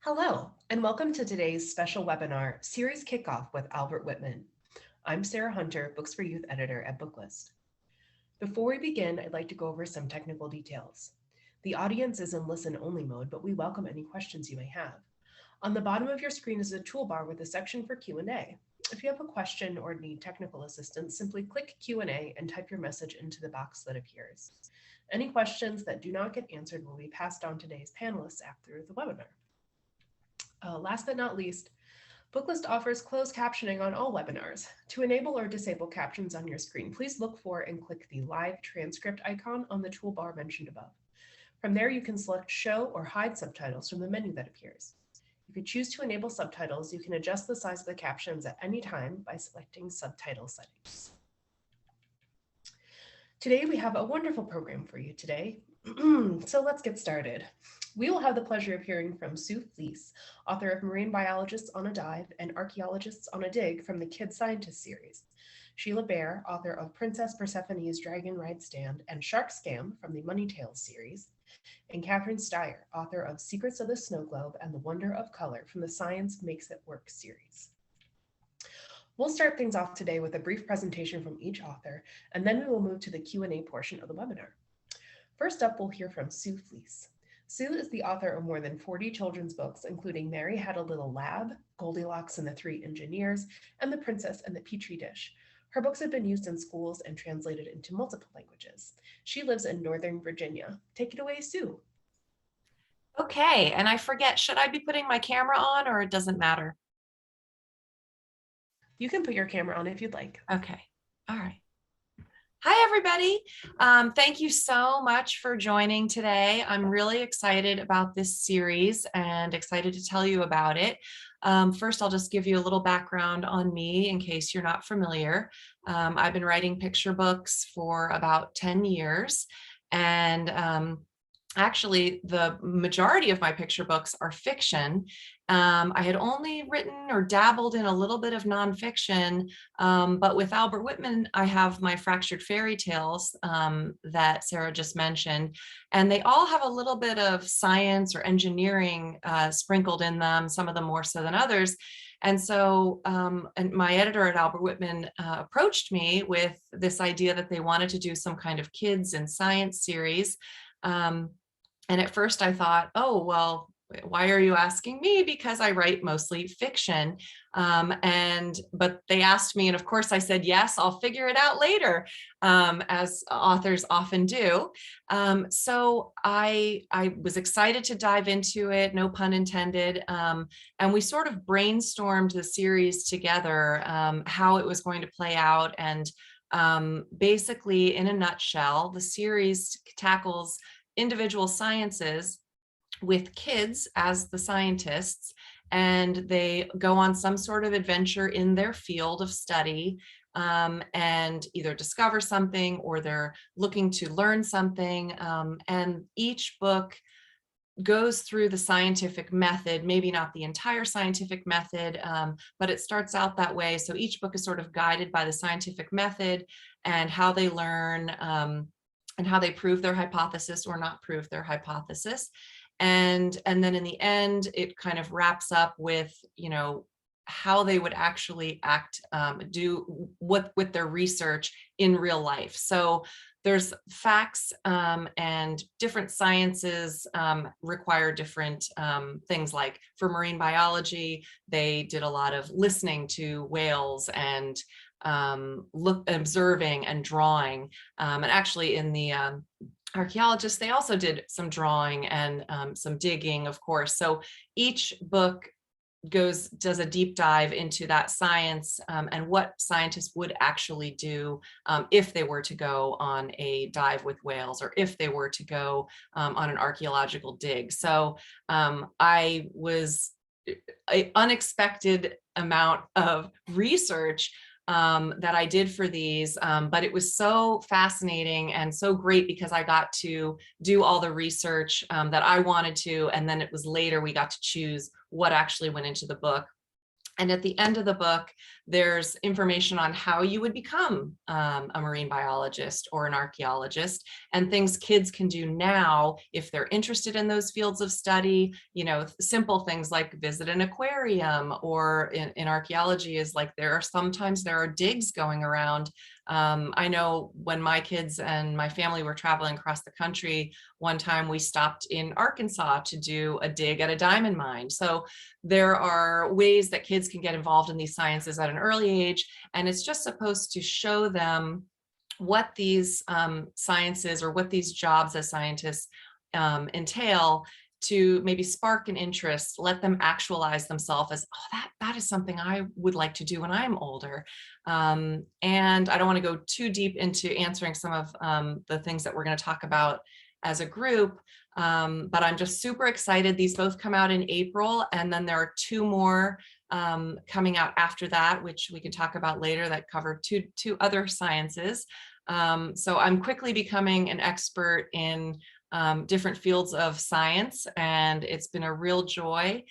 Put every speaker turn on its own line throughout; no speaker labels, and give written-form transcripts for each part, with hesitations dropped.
Hello, and welcome to today's special webinar, Series Kickoff with Albert Whitman. I'm Sarah Hunter, Books for Youth editor at Booklist. Before we begin, I'd like to go over some technical details. The audience is in listen-only mode, but we welcome any questions you may have. On the bottom of your screen is a toolbar with a section for Q&A. If you have a question or need technical assistance, simply click Q&A and type your message into the box that appears. Any questions that do not get answered will be passed on to today's panelists after the webinar. Last but not least, Booklist offers closed captioning on all webinars. To enable or disable captions on your screen, please look for and click the live transcript icon on the toolbar mentioned above. From there, you can select show or hide subtitles from the menu that appears. If you choose to enable subtitles, you can adjust the size of the captions at any time by selecting subtitle settings. Today, we have a wonderful program for you today. So let's get started. We will have the pleasure of hearing from Sue Fleece, author of Marine Biologists on a Dive and Archaeologists on a Dig from the Kid Scientist series, Sheila Bair, author of Princess Persephone'S Dragon Ride Stand and Shark Scam from the Money Tales series, and Catherine Stier, author of Secrets of the Snow Globe and the Wonder of Color from the Science Makes It Work series. We'll start things off today with a brief presentation from each author, and then we will move to the Q&A portion of the webinar. First up, we'll hear from Sue Fleece. Sue is the author of more than 40 children's books, including Mary Had a Little Lab, Goldilocks and the Three Engineers, and The Princess and the Petri Dish. Her books have been used in schools and translated into multiple languages. She lives in Northern Virginia. Take it away, Sue.
Okay, and I forget, should I be putting my camera on or it doesn't matter?
You can put your camera on if you'd like.
Okay, all right. Hi, everybody. Thank you so much for joining today. I'm really excited about this series and excited to tell you about it. First, I'll just give you a little background on me in case you're not familiar. I've been writing picture books for about 10 years, and actually, the majority of my picture books are fiction. I had only written or dabbled in a little bit of nonfiction, but with Albert Whitman, I have my Fractured Fairy Tales that Sarah just mentioned, and they all have a little bit of science or engineering sprinkled in them, some of them more so than others. And so and my editor at Albert Whitman approached me with this idea that they wanted to do some kind of kids and science series. And at first I thought, oh, well, why are you asking me? Because I write mostly fiction. But they asked me, and of course I said, yes, I'll figure it out later, as authors often do. So I was excited to dive into it, no pun intended. And we sort of brainstormed the series together, how it was going to play out. And basically, in a nutshell, the series tackles individual sciences with kids as the scientists, and they go on some sort of adventure in their field of study, and either discover something or they're looking to learn something. And each book goes through the scientific method, maybe not the entire scientific method, but it starts out that way. So each book is sort of guided by the scientific method and how they learn, and how they prove their hypothesis or not prove their hypothesis. And then in the end, it kind of wraps up with, you know, how they would actually act, do what with their research in real life. So there's facts, and different sciences require different things. Like for marine biology, they did a lot of listening to whales and observing and drawing. And actually in the archaeologists, they also did some drawing and some digging, of course. So each book does a deep dive into that science, and what scientists would actually do if they were to go on a dive with whales, or if they were to go on an archaeological dig. So I was an unexpected amount of research that I did for these, but it was so fascinating and so great because I got to do all the research that I wanted to, and then it was later we got to choose what actually went into the book. And at the end of the book, there's information on how you would become a marine biologist or an archaeologist, and things kids can do now if they're interested in those fields of study. You know, simple things like visit an aquarium, or in archaeology is like sometimes there are digs going around. I know when my kids and my family were traveling across the country, one time we stopped in Arkansas to do a dig at a diamond mine. So there are ways that kids can get involved in these sciences at an early age, and it's just supposed to show them what these sciences or what these jobs as scientists entail, to maybe spark an interest, let them actualize themselves as, oh, that is something I would like to do when I'm older. And I don't want to go too deep into answering some of the things that we're going to talk about as a group, but I'm just super excited. These both come out in April, and then there are 2 more coming out after that, which we can talk about later, that cover two other sciences. So I'm quickly becoming an expert in different fields of science, and it's been a real joy.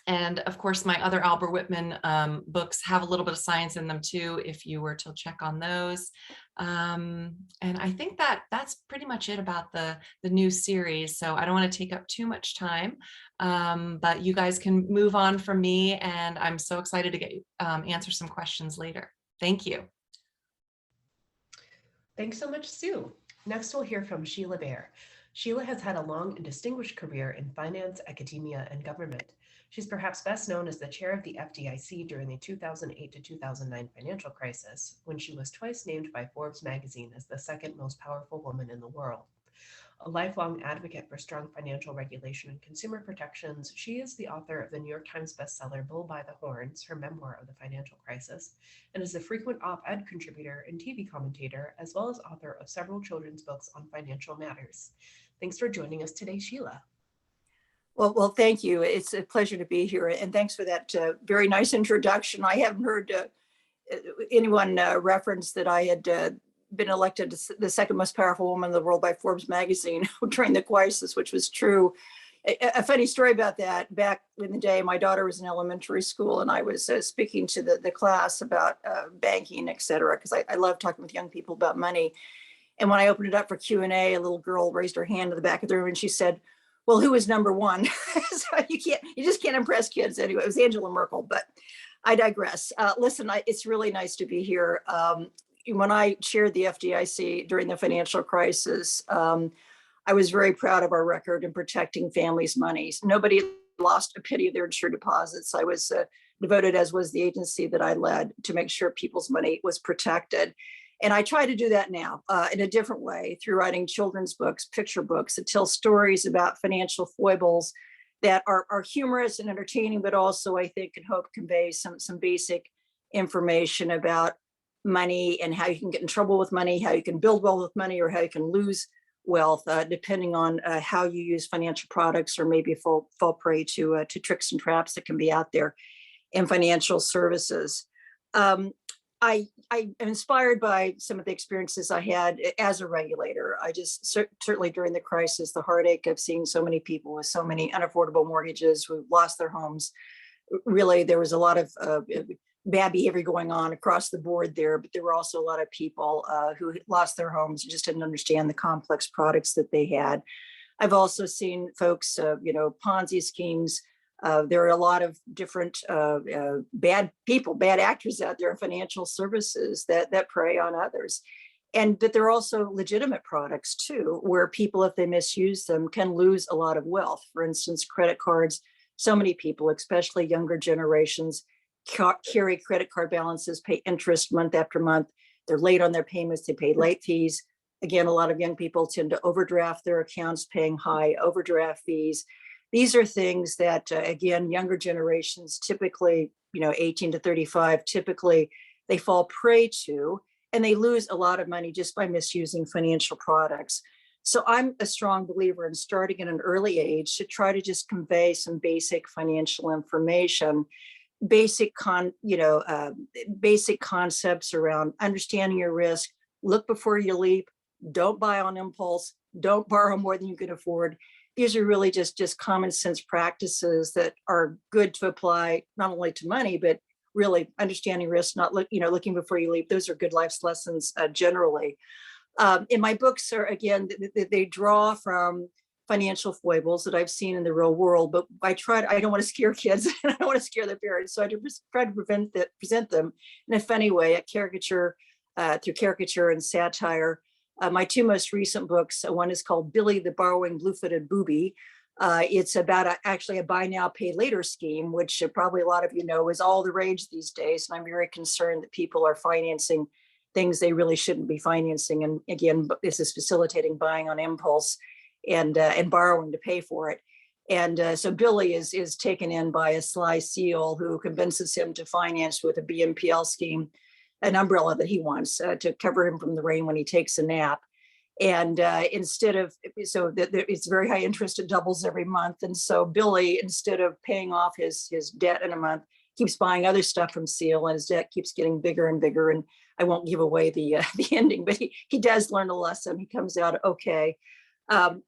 And of course, my other Albert Whitman books have a little bit of science in them too, if you were to check on those. And I think that's pretty much it about the new series. So I don't want to take up too much time, but you guys can move on from me, and I'm so excited to get answer some questions later. Thank you.
Thanks so much, Sue. Next, we'll hear from Sheila Bair. Sheila has had a long and distinguished career in finance, academia, and government. She's perhaps best known as the chair of the FDIC during the 2008 to 2009 financial crisis, when she was twice named by Forbes magazine as the second most powerful woman in the world. A lifelong advocate for strong financial regulation and consumer protections, she is the author of the New York Times bestseller Bull by the Horns, her memoir of the financial crisis, and is a frequent op-ed contributor and TV commentator, as well as author of several children's books on financial matters. Thanks for joining us today, Sheila.
Well, thank you. It's a pleasure to be here, and thanks for that very nice introduction. I haven't heard anyone reference that I had been elected the second most powerful woman in the world by Forbes magazine during the crisis, which was true. A funny story about that: back in the day, my daughter was in elementary school, and I was speaking to the class about banking, et cetera, because I love talking with young people about money. And when I opened it up for Q&A, a little girl raised her hand in the back of the room, and she said, "Well, who is number one?" So you just can't impress kids anyway. It was Angela Merkel, but I digress. Listen, it's really nice to be here. When I chaired the FDIC during the financial crisis, I was very proud of our record in protecting families' monies. Nobody lost a penny of their insured deposits. I was devoted, as was the agency that I led, to make sure people's money was protected. And I try to do that now in a different way, through writing children's books, picture books that tell stories about financial foibles that are humorous and entertaining, but also, I think, and hope convey some basic information about money and how you can get in trouble with money, how you can build wealth with money, or how you can lose wealth, depending on how you use financial products, or maybe fall prey to tricks and traps that can be out there in financial services. I am inspired by some of the experiences I had as a regulator. I just certainly during the crisis, the heartache of seeing so many people with so many unaffordable mortgages who lost their homes. Really, there was a lot of bad behavior going on across the board there, but there were also a lot of people who lost their homes and just didn't understand the complex products that they had. I've also seen folks, Ponzi schemes. There are a lot of different bad people, bad actors out there in financial services that prey on others. And that there are also legitimate products too, where people, if they misuse them, can lose a lot of wealth. For instance, credit cards. So many people, especially younger generations, carry credit card balances, pay interest month after month. They're late on their payments, they pay late fees. Again, a lot of young people tend to overdraft their accounts, paying high overdraft fees. These are things that, again, younger generations, typically, 18 to 35, typically they fall prey to, and they lose a lot of money just by misusing financial products. So I'm a strong believer in starting at an early age to try to just convey some basic financial information, basic concepts around understanding your risk, look before you leap, don't buy on impulse, don't borrow more than you can afford. these are really just common sense practices that are good to apply not only to money, but really understanding risk, not looking before you leap. Those are good life lessons generally. In my books are, again, they draw from financial foibles that I've seen in the real world, but I don't want to scare kids and I don't want to scare their parents. So I try to present them in a funny way, through caricature and satire. My two most recent books, one is called Billy the Borrowing Blue-Footed Booby. It's about actually a buy now, pay later scheme, which probably a lot of you know is all the rage these days. And I'm very concerned that people are financing things they really shouldn't be financing. And again, this is facilitating buying on impulse and borrowing to pay for it. And so Billy is taken in by a sly seal who convinces him to finance with a BNPL scheme an umbrella that he wants to cover him from the rain when he takes a nap. And it's very high interest, it doubles every month. And so Billy, instead of paying off his debt in a month, keeps buying other stuff from Seal, and his debt keeps getting bigger and bigger. And I won't give away the ending, but he does learn a lesson. He comes out okay.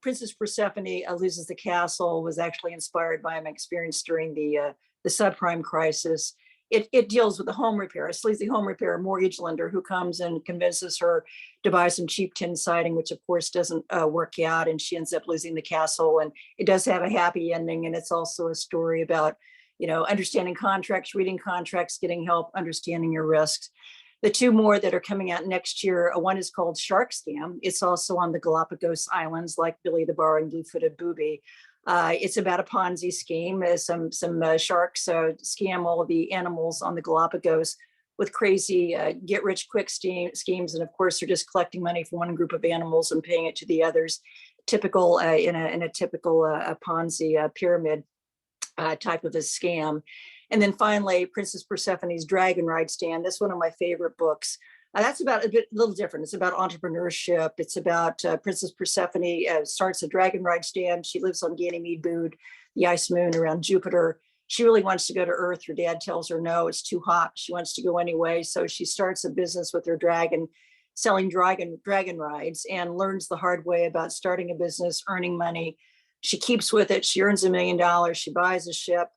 Princess Persephone loses the castle was actually inspired by my experience during the subprime crisis. It deals with a sleazy home repair mortgage lender who comes and convinces her to buy some cheap tin siding, which of course doesn't work out, and she ends up losing the castle. And it does have a happy ending, and it's also a story about understanding contracts, reading contracts, getting help, understanding your risks. The two more that are coming out next year, one is called Shark Scam. It's also on the Galapagos Islands, like Billy the Borrowing Blue-Footed Booby. It's about a Ponzi scheme. Some sharks scam all of the animals on the Galapagos with crazy get-rich-quick schemes, and of course they're just collecting money from one group of animals and paying it to the others. Typical in a typical Ponzi pyramid type of a scam. And then finally, Princess Persephone's Dragon Ride Stand. That's one of my favorite books. That's about a little different. It's about entrepreneurship. It's about Princess Persephone starts a dragon ride stand. She lives on Ganymede Bood, the ice moon around Jupiter. She really wants to go to Earth. Her dad tells her, no, it's too hot. She wants to go anyway. So she starts a business with her dragon, selling dragon rides, and learns the hard way about starting a business, earning money. She keeps with it. She earns $1 million. She buys a ship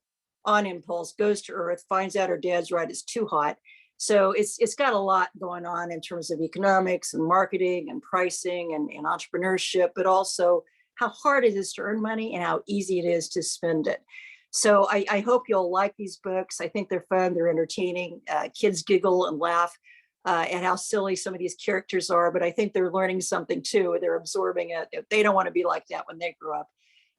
on impulse, goes to Earth, finds out her dad's ride is too hot. So it's got a lot going on in terms of economics and marketing and pricing and entrepreneurship, but also how hard it is to earn money and how easy it is to spend it. So I hope you'll like these books. I think they're fun, they're entertaining. Kids giggle and laugh at how silly some of these characters are, but I think they're learning something too. They're absorbing it. They don't want to be like that when they grow up.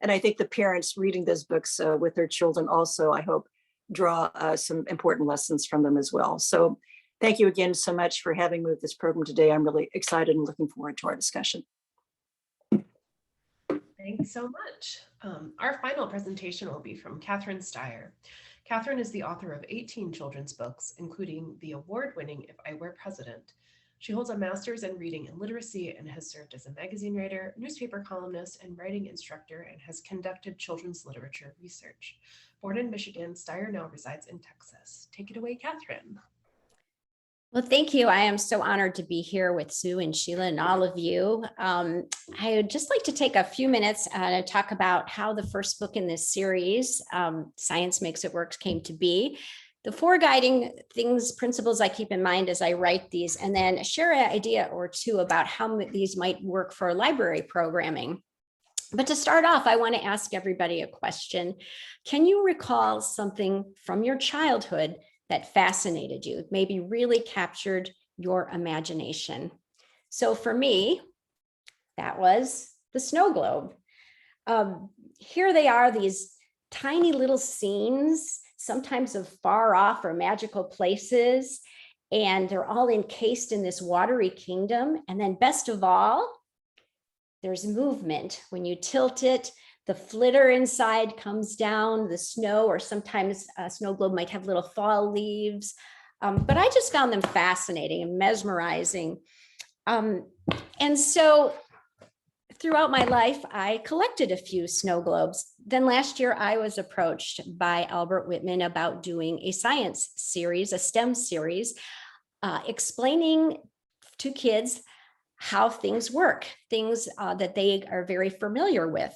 And I think the parents reading those books with their children also, I hope, draw some important lessons from them as well. So thank you again so much for having me with this program today. I'm really excited and looking forward to our discussion.
Thanks so much. Our final presentation will be from Catherine Stier. Catherine is the author of 18 children's books, including the award-winning If I Were President. She holds a master's in reading and literacy and has served as a magazine writer, newspaper columnist, and writing instructor, and has conducted children's literature research. Born in Michigan, Steyer now resides in Texas. Take it away, Catherine.
Well, thank you. I am so honored to be here with Sue and Sheila and all of you. I would just like to take a few minutes to talk about how the first book in this series, Science Makes It Work, came to be. The four guiding principles I keep in mind as I write these, and then share an idea or two about how these might work for library programming. But to start off, I want to ask everybody a question. Can you recall something from your childhood that fascinated you, maybe really captured your imagination? So for me, that was the snow globe. Here they are, these tiny little scenes, sometimes of far off or magical places, and they're all encased in this watery kingdom. And then best of all, there's movement. When you tilt it, the flitter inside comes down, the snow, or sometimes a snow globe might have little fall leaves. But I just found them fascinating and mesmerizing. And so throughout my life, I collected a few snow globes. Then last year, I was approached by Albert Whitman about doing a science series, a STEM series, explaining to kids how things work, things that they are very familiar with.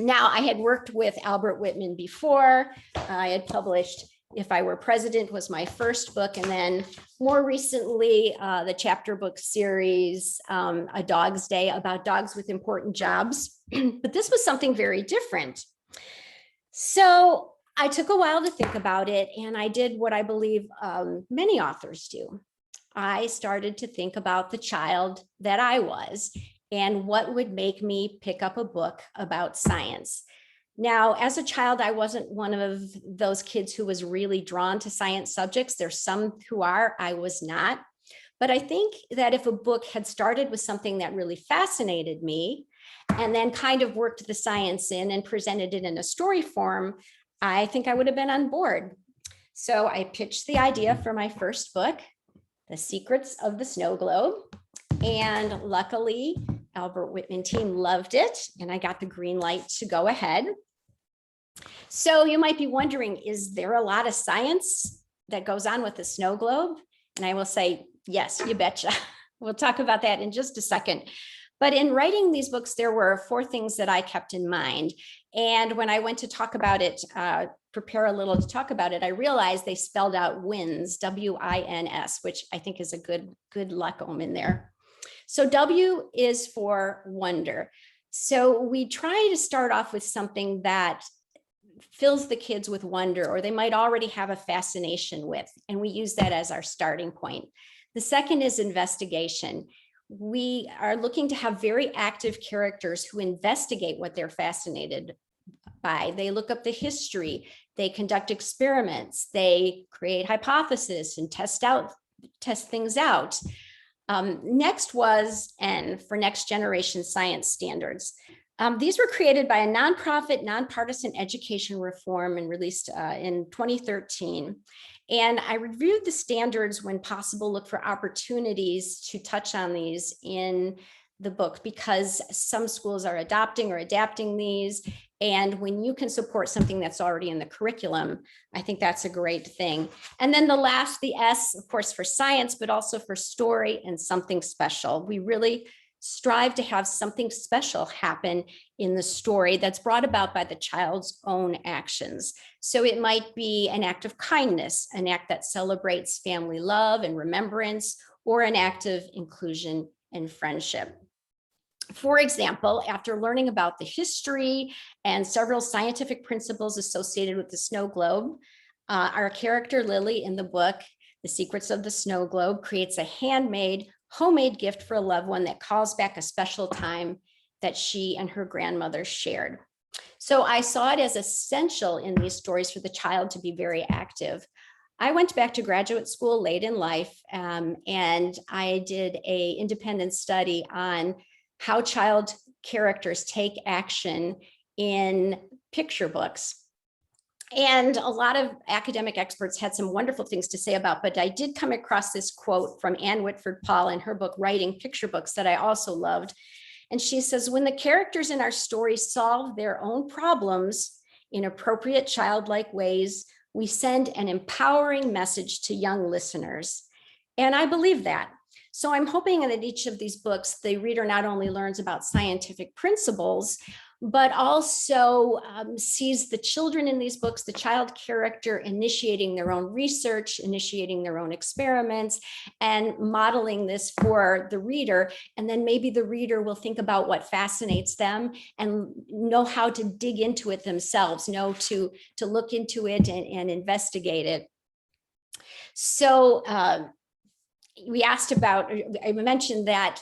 Now, I had worked with Albert Whitman before. I had published If I Were President was my first book. And then more recently, the chapter book series, A Dog's Day, about dogs with important jobs. But this was something very different. So I took a while to think about it, and I did what I believe many authors do. I started to think about the child that I was and what would make me pick up a book about science. Now, as a child, I wasn't one of those kids who was really drawn to science subjects. There's some who are, I was not. But I think that if a book had started with something that really fascinated me and then kind of worked the science in and presented it in a story form, I think I would have been on board. So I pitched the idea for my first book, The Secrets of the Snow Globe. And luckily, Albert Whitman team loved it, and I got the green light to go ahead. So you might be wondering, is there a lot of science that goes on with the snow globe? And I will say, yes, you betcha. We'll talk about that in just a second. But in writing these books, there were 4 things that I kept in mind. And when I went to talk about it, prepare a little to talk about it, I realized they spelled out WINS, W-I-N-S, which I think is a good luck omen there. So W is for wonder. So we try to start off with something that fills the kids with wonder, or they might already have a fascination with, and we use that as our starting point. The second is investigation. We are looking to have very active characters who investigate what they're fascinated by. They look up the history, they conduct experiments, they create hypotheses and test things out. Next was N for Next Generation Science Standards. These were created by a nonprofit, nonpartisan education reform and released in 2013. And I reviewed the standards when possible, look for opportunities to touch on these in the book, because some schools are adopting or adapting these. And when you can support something that's already in the curriculum, I think that's a great thing. And then the last, the S, of course, for science, but also for story and something special. We really strive to have something special happen in the story that's brought about by the child's own actions. So it might be an act of kindness, an act that celebrates family love and remembrance, or an act of inclusion and friendship. For example, after learning about the history and several scientific principles associated with the snow globe, our character Lily in the book, The Secrets of the Snow Globe, creates a handmade, homemade gift for a loved one that calls back a special time that she and her grandmother shared. So I saw it as essential in these stories for the child to be very active. I went back to graduate school late in life, and I did an independent study on how child characters take action in picture books. And a lot of academic experts had some wonderful things to say about, but I did come across this quote from Anne Whitford Paul in her book, Writing Picture Books, that I also loved. And she says, when the characters in our stories solve their own problems in appropriate childlike ways, we send an empowering message to young listeners. And I believe that. So I'm hoping that each of these books, the reader not only learns about scientific principles, but also sees the children in these books, the child character initiating their own research, initiating their own experiments, and modeling this for the reader. And then maybe the reader will think about what fascinates them and know how to dig into it themselves, know to look into it and investigate it. So we asked about, I mentioned that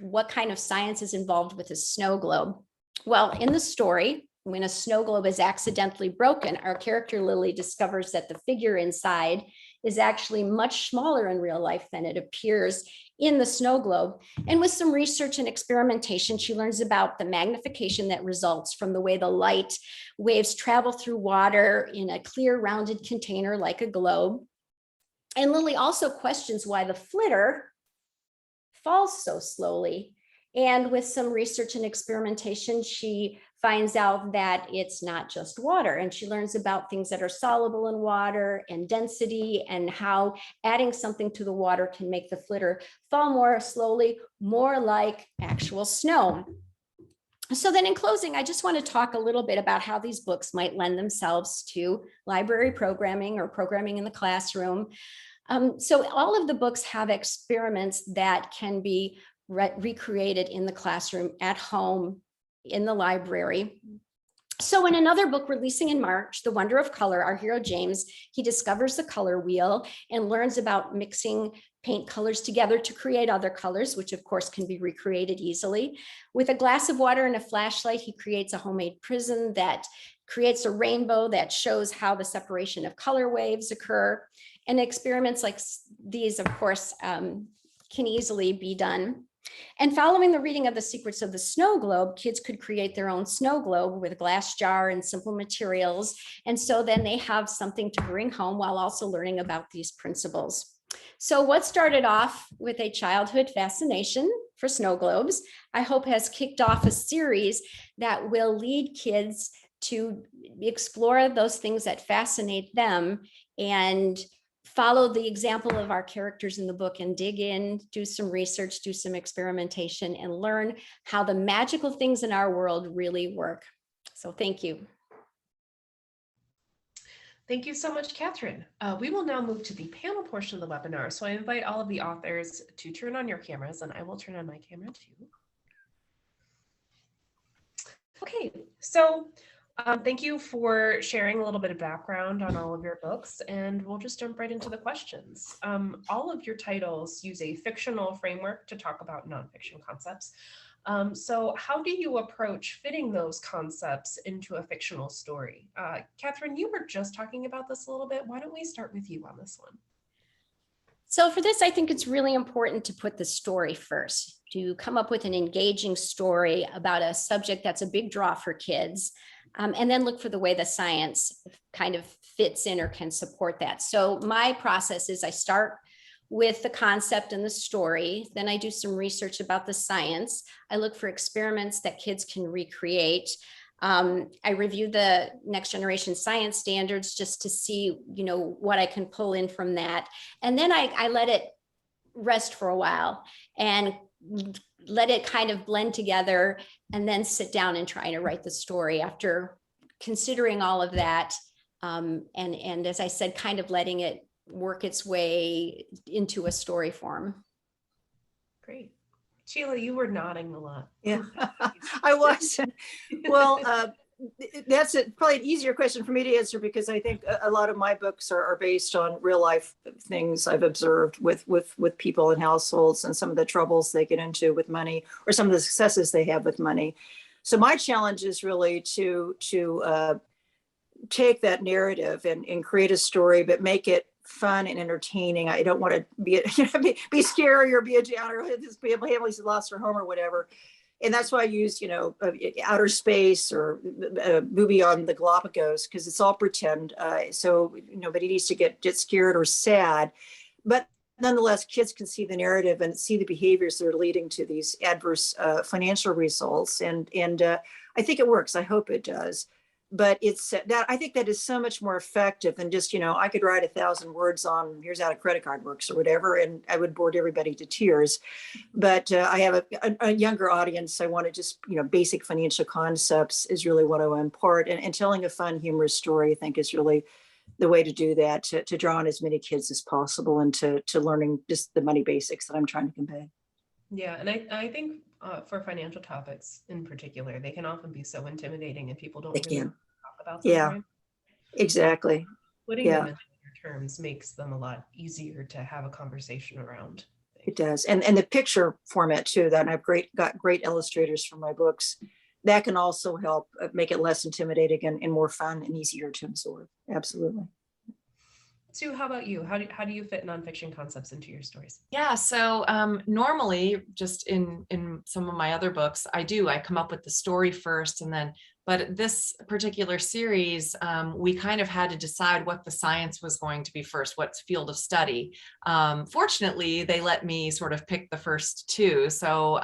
what kind of science is involved with a snow globe. Well, in the story, when a snow globe is accidentally broken, our character Lily discovers that the figure inside is actually much smaller in real life than it appears in the snow globe. And with some research and experimentation, she learns about the magnification that results from the way the light waves travel through water in a clear rounded container like a globe. And Lily also questions why the flitter falls so slowly. And with some research and experimentation, she finds out that it's not just water. And she learns about things that are soluble in water and density, and how adding something to the water can make the flitter fall more slowly, more like actual snow. So then in closing, I just want to talk a little bit about how these books might lend themselves to library programming or programming in the classroom. So all of the books have experiments that can be recreated in the classroom, at home, in the library. So in another book releasing in March, The Wonder of Color, our hero James, he discovers the color wheel and learns about mixing paint colors together to create other colors, which of course can be recreated easily. With a glass of water and a flashlight, he creates a homemade prism that creates a rainbow that shows how the separation of color waves occur. And experiments like these, of course, can easily be done. And following the reading of The Secrets of the Snow Globe, kids could create their own snow globe with a glass jar and simple materials. And so then they have something to bring home while also learning about these principles. So what started off with a childhood fascination for snow globes, I hope has kicked off a series that will lead kids to explore those things that fascinate them and follow the example of our characters in the book and dig in, do some research, do some experimentation, and learn how the magical things in our world really work. So thank you.
Thank you so much, Catherine. We will now move to the panel portion of the webinar. So I invite all of the authors to turn on your cameras, and I will turn on my camera too. Okay, so thank you for sharing a little bit of background on all of your books, and we'll just jump right into the questions. All of your titles use a fictional framework to talk about nonfiction concepts. So how do you approach fitting those concepts into a fictional story? Catherine, you were just talking about this a little bit. Why don't we start with you on this one?
So for this, I think it's really important to put the story first, to come up with an engaging story about a subject that's a big draw for kids, and then look for the way the science kind of fits in or can support that. So my process is I start with the concept and the story, then I do some research about the science. I look for experiments that kids can recreate. I review the next generation science standards just to see, you know, what I can pull in from that. And then I let it rest for a while and let it kind of blend together, and then sit down and try to write the story after considering all of that. And as I said, kind of letting it work its way into a story form.
Great. Sheila, you were nodding a lot.
Yeah, I was. Well, that's probably an easier question for me to answer, because I think a lot of my books are based on real life things I've observed with people in households, and some of the troubles they get into with money, or some of the successes they have with money. So my challenge is really to take that narrative and create a story, but make it fun and entertaining. I don't want to be scary or be a downer. This family's lost their home or whatever. And that's why I use, you know, outer space or a movie on the Galapagos, because it's all pretend. So nobody needs to get scared or sad. But nonetheless, kids can see the narrative and see the behaviors that are leading to these adverse financial results. And I think it works. I hope it does. But it's that I think that is so much more effective than just, you know, I could write 1,000 words on here's how a credit card works or whatever, and I would bore everybody to tears. But I have a younger audience. I want to just, you know, basic financial concepts is really what I want to impart. And telling a fun, humorous story, I think, is really the way to do that, to draw on as many kids as possible and to learning just the money basics that I'm trying to convey.
Yeah, and I think for financial topics in particular, they can often be so intimidating and people don't really talk about them.
Yeah,
right?
exactly.
Putting them in your terms makes them a lot easier to have a conversation around.
It does. And the picture format too, that I've got great illustrators for my books, that can also help make it less intimidating and more fun and easier to absorb. Absolutely.
Sue, how about you? How do you fit nonfiction concepts into your stories?
Yeah, so normally just in some of my other books, I come up with the story first, and then, but this particular series, we kind of had to decide what the science was going to be first, what field of study. Fortunately, they let me sort of pick the first two. So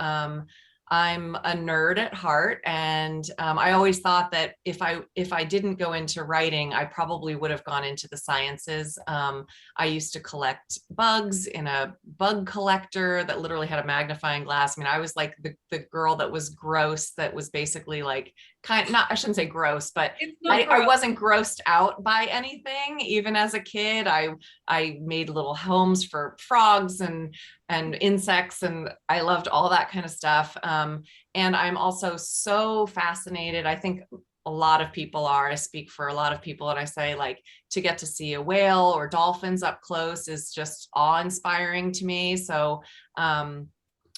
I'm a nerd at heart, and I always thought that if I didn't go into writing, I probably would have gone into the sciences. I used to collect bugs in a bug collector that literally had a magnifying glass. I mean, I was like the girl that was gross, that was basically like I shouldn't say gross, but I wasn't grossed out by anything. Even as a kid, I made little homes for frogs and insects, and I loved all that kind of stuff. And I'm also so fascinated. I think a lot of people are, I speak for a lot of people, and I say, like, to get to see a whale or dolphins up close is just awe-inspiring to me. So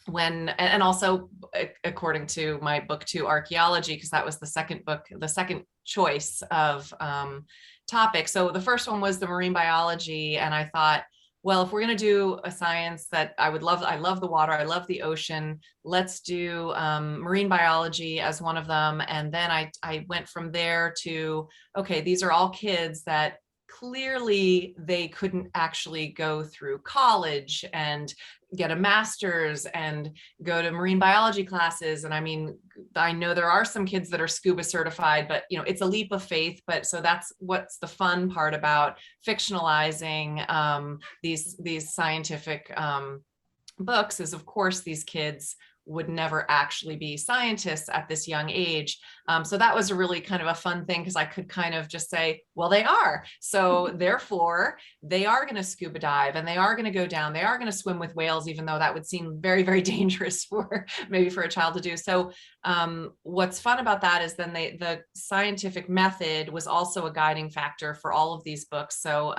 and also according to my book 2, archaeology, because that was the second book, the second choice of topic. So the first one was the marine biology, and I thought, well, if we're going to do a science that I love the water, I love the ocean, let's do marine biology as one of them. And then I went from there to, okay, these are all kids that clearly they couldn't actually go through college and get a master's and go to marine biology classes. And I mean, I know there are some kids that are scuba certified, but you know, it's a leap of faith. But so that's what's the fun part about fictionalizing these scientific books, is of course these kids would never actually be scientists at this young age. So that was a really kind of a fun thing, because I could kind of just say, well, they are. So therefore, they are going to scuba dive, and they are going to go down. They are going to swim with whales, even though that would seem very, very dangerous for maybe for a child to do. So what's fun about that is then the scientific method was also a guiding factor for all of these books. So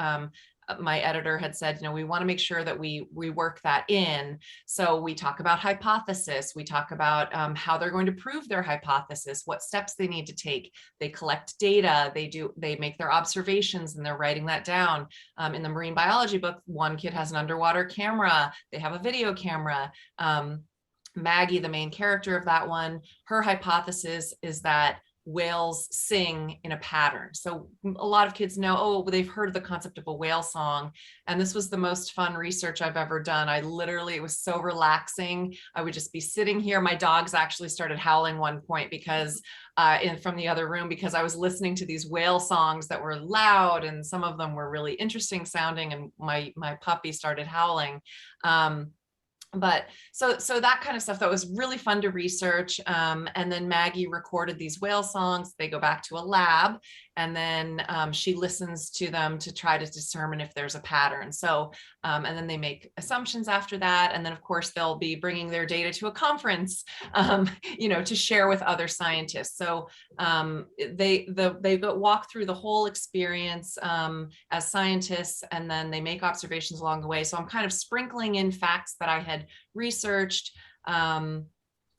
my editor had said, you know, we want to make sure that we work that in. So we talk about hypothesis. We talk about how they're going to prove their hypothesis, what steps they need to take. They collect data. They make their observations, and they're writing that down. In the marine biology book, one kid has an underwater camera. They have a video camera. Maggie, the main character of that one, her hypothesis is that whales sing in a pattern. So a lot of kids know, oh, they've heard of the concept of a whale song. And this was the most fun research I've ever done. It was so relaxing. I would just be sitting here. My dogs actually started howling one point because from the other room, because I was listening to these whale songs that were loud, and some of them were really interesting sounding, and my puppy started howling. But so that kind of stuff, that was really fun to research. And then Maggie recorded these whale songs. They go back to a lab, and then she listens to them to try to determine if there's a pattern. So, and then they make assumptions after that. And then of course they'll be bringing their data to a conference, you know, to share with other scientists. So they walk through the whole experience as scientists, and then they make observations along the way. So I'm kind of sprinkling in facts that I had researched. And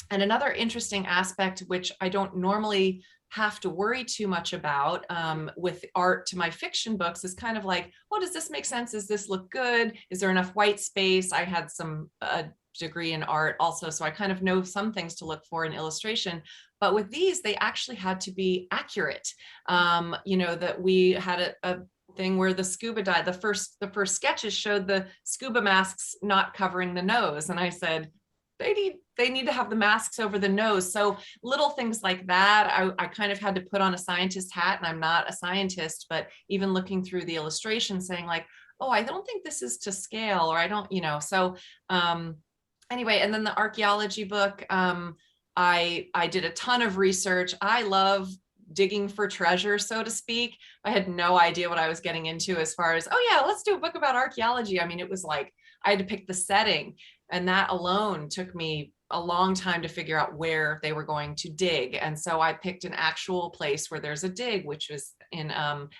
another interesting aspect, which I don't normally have to worry too much about with art to my fiction books, is kind of like, well, does this make sense? Does this look good? Is there enough white space? I had some degree in art also, so I kind of know some things to look for in illustration. But with these, they actually had to be accurate. You know, that we had a thing where the scuba dive, the first sketches showed the scuba masks not covering the nose, and I said, they need to have the masks over the nose. So little things like that, I kind of had to put on a scientist hat, and I'm not a scientist, but even looking through the illustration, saying like, oh, I don't think this is to scale, or I don't, you know. So anyway, and then the archaeology book, I did a ton of research. I love digging for treasure, so to speak. I had no idea what I was getting into as far as, oh yeah, let's do a book about archaeology. I mean, it was like, I had to pick the setting, and that alone took me a long time to figure out where they were going to dig. And so I picked an actual place where there's a dig, which was in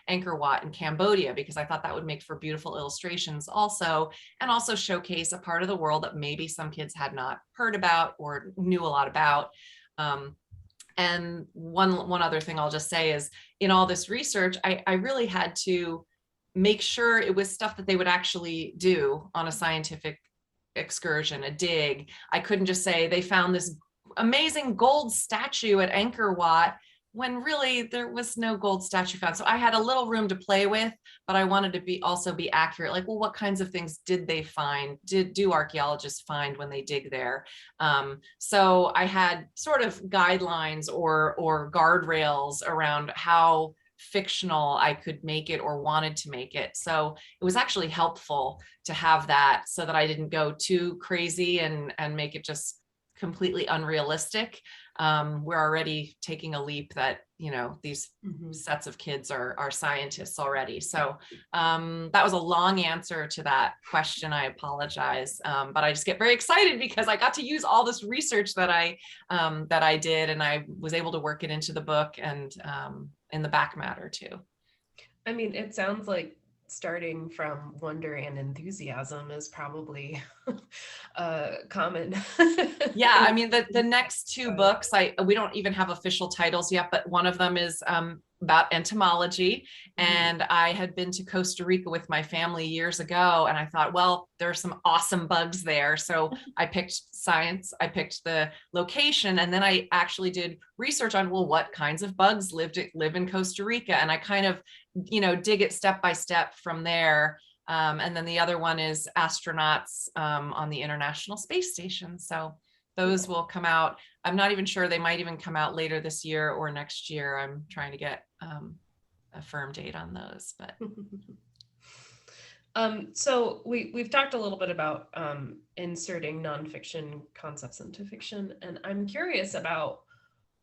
Angkor Wat in Cambodia, because I thought that would make for beautiful illustrations also, and also showcase a part of the world that maybe some kids had not heard about or knew a lot about. And one other thing I'll just say is, in all this research, I really had to make sure it was stuff that they would actually do on a scientific excursion, a dig. I couldn't just say they found this amazing gold statue at Angkor Wat. when really there was no gold statue found. So I had a little room to play with, but I wanted to also be accurate. Like, well, what kinds of things did they find? Do archaeologists find when they dig there? So I had sort of guidelines or guardrails around how fictional I could make it or wanted to make it. So it was actually helpful to have that so that I didn't go too crazy and make it just completely unrealistic. We're already taking a leap that, you know, these sets of kids are scientists already. So that was a long answer to that question. I apologize, but I just get very excited because I got to use all this research that I did, and I was able to work it into the book and in the back matter too.
I mean, it sounds like starting from wonder and enthusiasm is probably common.
Yeah, I mean, the next two books, we don't even have official titles yet, but one of them is about entomology. And I had been to Costa Rica with my family years ago, and I thought, well, there's some awesome bugs there. So I picked science, I picked the location, and then I actually did research on, well, what kinds of bugs live in Costa Rica? And I kind of, you know, dig it step by step from there. And then the other one is astronauts on the International Space Station. So those will come out. I'm not even sure, they might even come out later this year or next year. I'm trying to get a firm date on those. But
so we've talked a little bit about inserting nonfiction concepts into fiction, and I'm curious about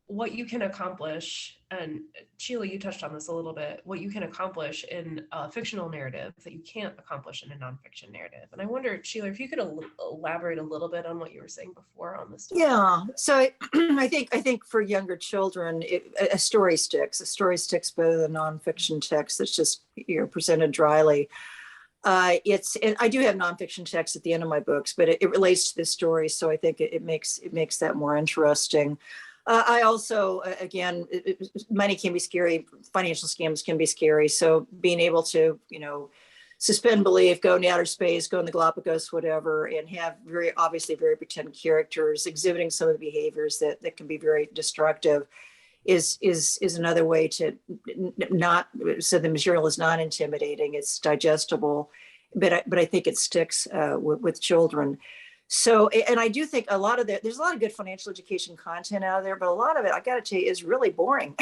what you can accomplish, and Sheila, you touched on this a little bit, what you can accomplish in a fictional narrative that you can't accomplish in a nonfiction narrative. And I wonder, Sheila, if you could elaborate a little bit on what you were saying before on this topic.
Yeah, so I think for younger children, a story sticks. A story sticks better than nonfiction text that's just, you know, presented dryly. And I do have nonfiction text at the end of my books, but it relates to the story, so I think it makes that more interesting. I also, again, money can be scary. Financial scams can be scary. So being able to, you know, suspend belief, go into outer space, go in the Galapagos, whatever, and have very obviously very pretend characters exhibiting some of the behaviors that can be very destructive is another way to not, so the material is not intimidating, it's digestible, but I think it sticks with children. So, and I do think there's a lot of good financial education content out there, but a lot of it, I got to tell you, is really boring.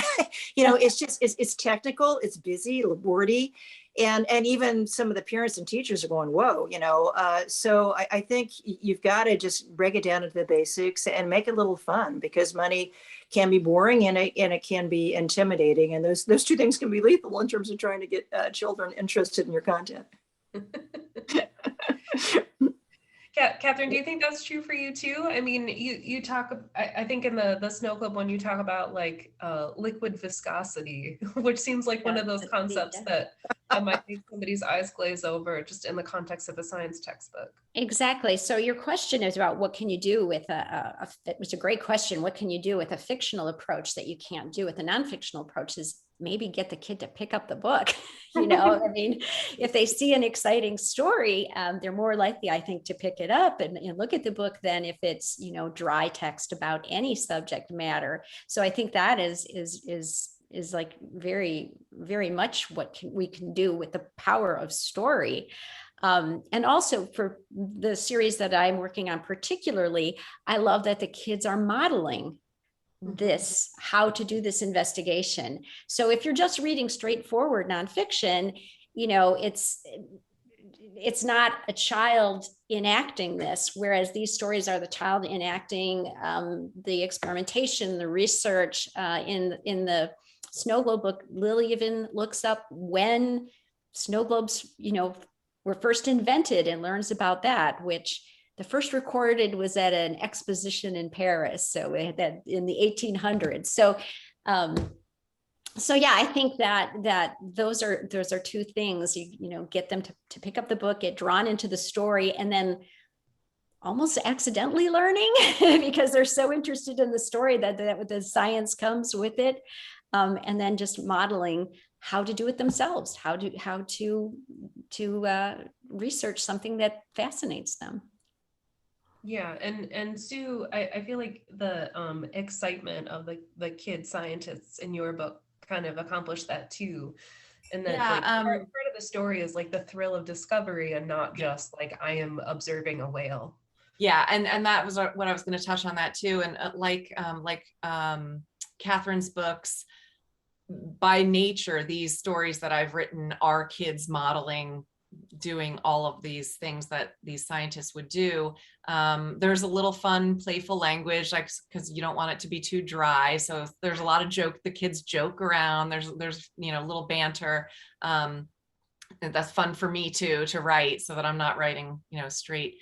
You know, it's technical, it's busy, wordy, and even some of the parents and teachers are going, whoa, you know. So I think you've got to just break it down into the basics and make it a little fun, because money can be boring and it can be intimidating, and those two things can be lethal in terms of trying to get children interested in your content.
Catherine, do you think that's true for you too? I mean, you talk, I think in the Snow Club one, you talk about like liquid viscosity, which seems like one of those concepts that might make somebody's eyes glaze over just in the context of a science textbook.
Exactly. So your question is about what can you do with it was a great question. What can you do with a fictional approach that you can't do with a non-fictional approach? Is maybe get the kid to pick up the book. You know, I mean, if they see an exciting story, they're more likely, I think, to pick it up and look at the book than if it's, you know, dry text about any subject matter. So I think that is like very, very much what we can do with the power of story. And also for the series that I'm working on particularly, I love that the kids are modeling this, how to do this investigation. So if you're just reading straightforward nonfiction, you know, it's not a child enacting this, whereas these stories are the child enacting the experimentation, the research. In the Snow Globe book, Lily even looks up when snow globes, you know, were first invented and learns about that, which the first recorded was at an exposition in Paris, so that in the 1800s. So yeah, I think that those are two things. You know, get them to pick up the book, get drawn into the story, and then almost accidentally learning because they're so interested in the story that the science comes with it, and then just modeling how to do it themselves, how to research something that fascinates them.
Yeah, and Sue, I feel like the excitement of the kid scientists in your book kind of accomplished that too. And that like
Yeah,
part of the story is like the thrill of discovery and not just like I am observing a whale.
yeah, and that was what I was going to touch on that too. And Catherine's books, by nature, these stories that I've written are kids modeling, doing all of these things that these scientists would do. There's a little fun, playful language, like, because you don't want it to be too dry. So there's a lot of joke. The kids joke around. There's little banter. And that's fun for me too, to write, so that I'm not writing straight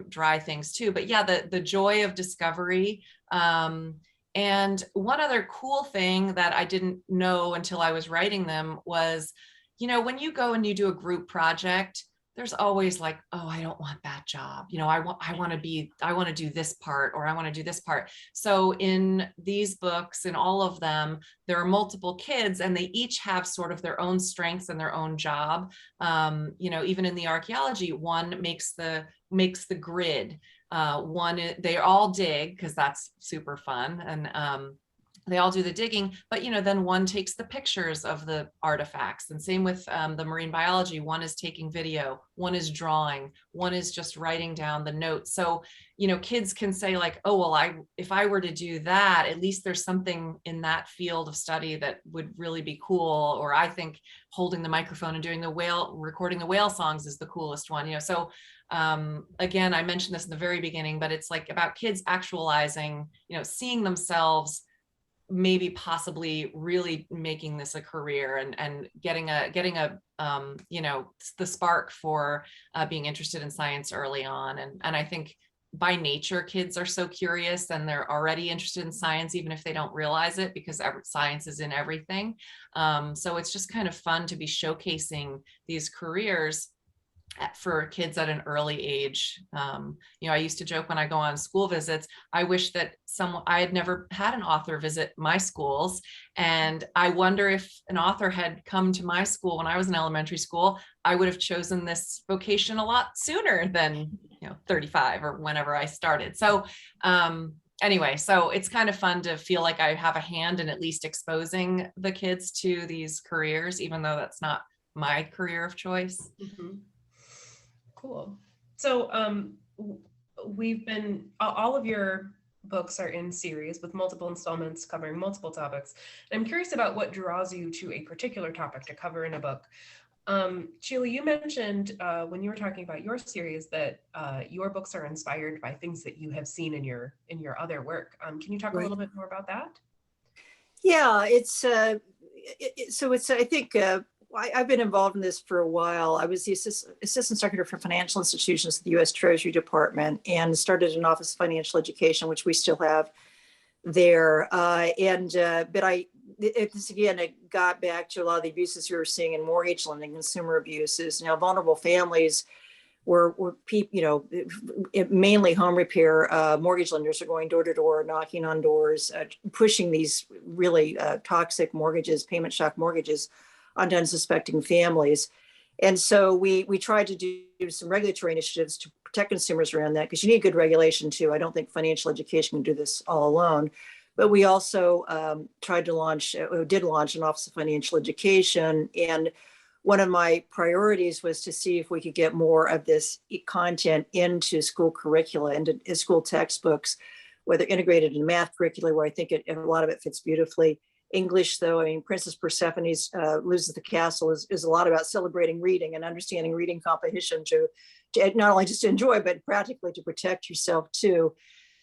dry things too. But yeah, the joy of discovery. And one other cool thing that I didn't know until I was writing them was, when you go and you do a group project, there's always like, oh, I don't want that job. I want to do this part, or I want to do this part. So in these books, in all of them, there are multiple kids, and they each have sort of their own strengths and their own job. Even in the archaeology, one makes the grid. They all dig, because that's super fun, and they all do the digging, but then one takes the pictures of the artifacts. And same with the marine biology, one is taking video, one is drawing, one is just writing down the notes. So kids can say like, oh well, if I were to do that, at least there's something in that field of study that would really be cool. Or I think holding the microphone and doing recording the whale songs is the coolest one. So again, I mentioned this in the very beginning, but it's like about kids actualizing, seeing themselves maybe possibly really making this a career, and getting the spark for being interested in science early on. And I think by nature, kids are so curious, and they're already interested in science, even if they don't realize it, because science is in everything. So it's just kind of fun to be showcasing these careers for kids at an early age. I used to joke when I go on school visits, I wish that I had never had an author visit my schools. And I wonder if an author had come to my school when I was in elementary school, I would have chosen this vocation a lot sooner than 35 or whenever I started. So anyway, so it's kind of fun to feel like I have a hand in at least exposing the kids to these careers, even though that's not my career of choice.
Mm-hmm. Cool. So all of your books are in series with multiple installments covering multiple topics. And I'm curious about what draws you to a particular topic to cover in a book. Sheila, you mentioned when you were talking about your series that your books are inspired by things that you have seen in your other work. Can you talk a little bit more about that?
Yeah, I think I've been involved in this for a while. I was the assistant secretary for financial institutions at the U.S. Treasury Department, and started an Office of Financial Education, which we still have there. But it got back to a lot of the abuses we were seeing in mortgage lending, consumer abuses. Vulnerable families were people, mainly home repair mortgage lenders are going door to door, knocking on doors, pushing these really toxic mortgages, payment shock mortgages, onto unsuspecting families. And so we tried to do some regulatory initiatives to protect consumers around that, because you need good regulation too. I don't think financial education can do this all alone. But we also did launch an Office of Financial Education. And one of my priorities was to see if we could get more of this content into school curricula, into school textbooks, whether integrated in math curricula, where I think a lot of it fits beautifully. English, though, Princess Persephone's Loses the Castle is a lot about celebrating reading and understanding reading comprehension to not only just to enjoy, but practically to protect yourself too.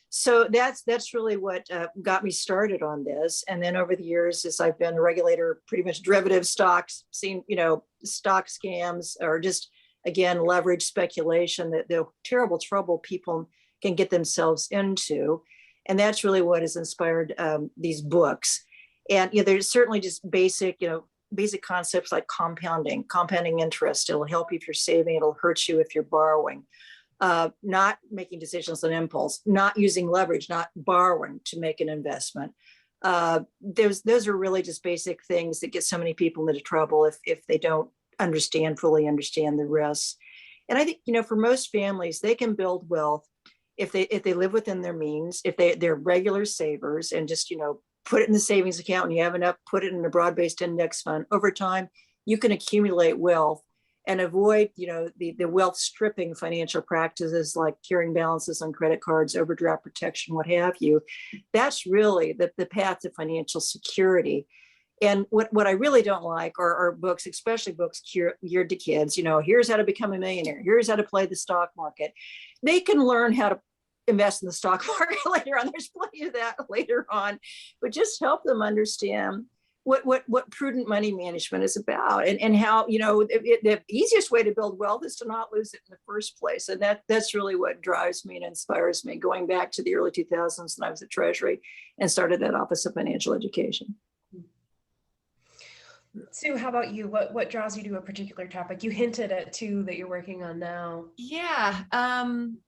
So that's really what got me started on this. And then over the years, as I've been a regulator, pretty much derivative stocks, seen stock scams, or just again leverage speculation, that the terrible trouble people can get themselves into, and that's really what has inspired these books. And there's certainly just basic concepts like compounding interest. It'll help you if you're saving, it'll hurt you if you're borrowing. Not making decisions on impulse, not using leverage, not borrowing to make an investment. Those are really just basic things that get so many people into trouble if they don't fully understand the risks. And I think, for most families, they can build wealth if they live within their means, if they're regular savers and just, put it in the savings account and you have enough, put it in a broad-based index fund, over time, you can accumulate wealth and avoid, the wealth stripping financial practices like carrying balances on credit cards, overdraft protection, what have you. That's really the path to financial security. And what I really don't like are books, especially books geared to kids. Here's how to become a millionaire. Here's how to play the stock market. They can learn how to invest in the stock market later on. There's plenty of that later on, but just help them understand what prudent money management is about, and how, the easiest way to build wealth is to not lose it in the first place. And that's really what drives me and inspires me, going back to the early 2000s when I was at Treasury and started that Office of Financial Education.
Sue, how about you? What draws you to a particular topic? You hinted at two that you're working on now.
Yeah.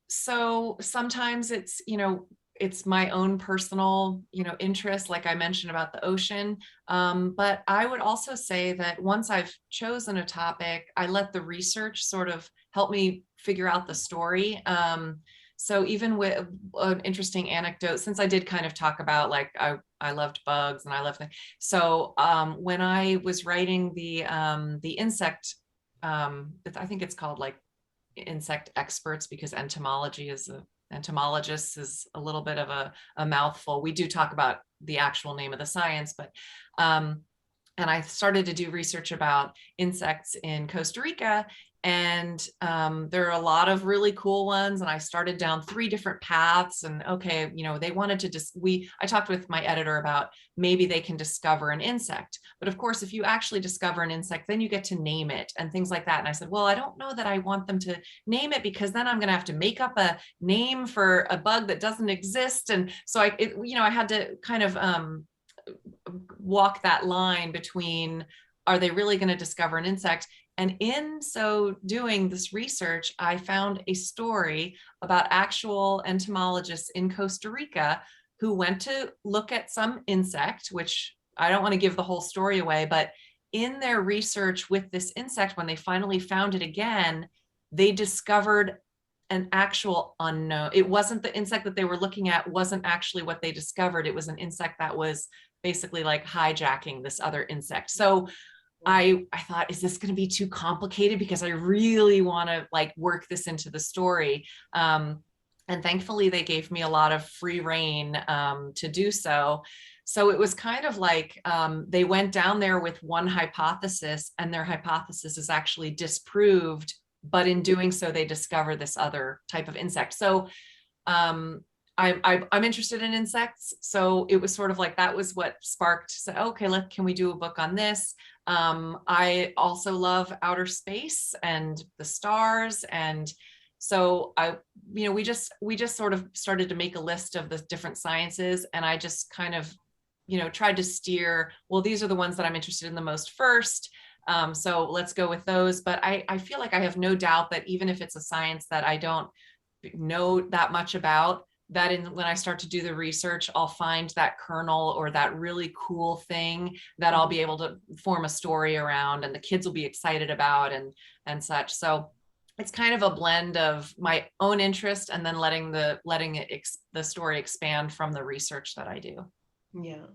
So sometimes it's, it's my own personal, interest, like I mentioned about the ocean. But I would also say that once I've chosen a topic, I let the research sort of help me figure out the story. So even with an interesting anecdote, since I did kind of talk about, like, I loved bugs and I loved things. So when I was writing the insect, I think it's called like insect experts, because entomologists is a little bit of a mouthful. We do talk about the actual name of the science, but and I started to do research about insects in Costa Rica. And there are a lot of really cool ones. And I started down 3 different paths. And okay, they wanted to I talked with my editor about maybe they can discover an insect. But of course, if you actually discover an insect, then you get to name it and things like that. And I said, well, I don't know that I want them to name it, because then I'm going to have to make up a name for a bug that doesn't exist. And so I had to kind of walk that line between, are they really going to discover an insect? And in so doing this research, I found a story about actual entomologists in Costa Rica who went to look at some insect, which I don't want to give the whole story away, but in their research with this insect, when they finally found it again, they discovered an actual unknown. It wasn't the insect that they were looking at, wasn't actually what they discovered. It was an insect that was basically like hijacking this other insect. So I thought, is this going to be too complicated? Because I really want to like work this into the story. And thankfully they gave me a lot of free rein to do so. So it was kind of like they went down there with one hypothesis, and their hypothesis is actually disproved. But in doing so, they discover this other type of insect. So I'm interested in insects. So it was sort of like, that was what sparked, so, okay, can we do a book on this? I also love outer space and the stars. And so we just sort of started to make a list of the different sciences. And I just kind of, tried to steer, well, these are the ones that I'm interested in the most first. So let's go with those. But I feel like I have no doubt that even if it's a science that I don't know that much about, that when I start to do the research, I'll find that kernel or that really cool thing that I'll be able to form a story around, and the kids will be excited about and such. So it's kind of a blend of my own interest and then letting the story expand from the research that I do.
Yeah.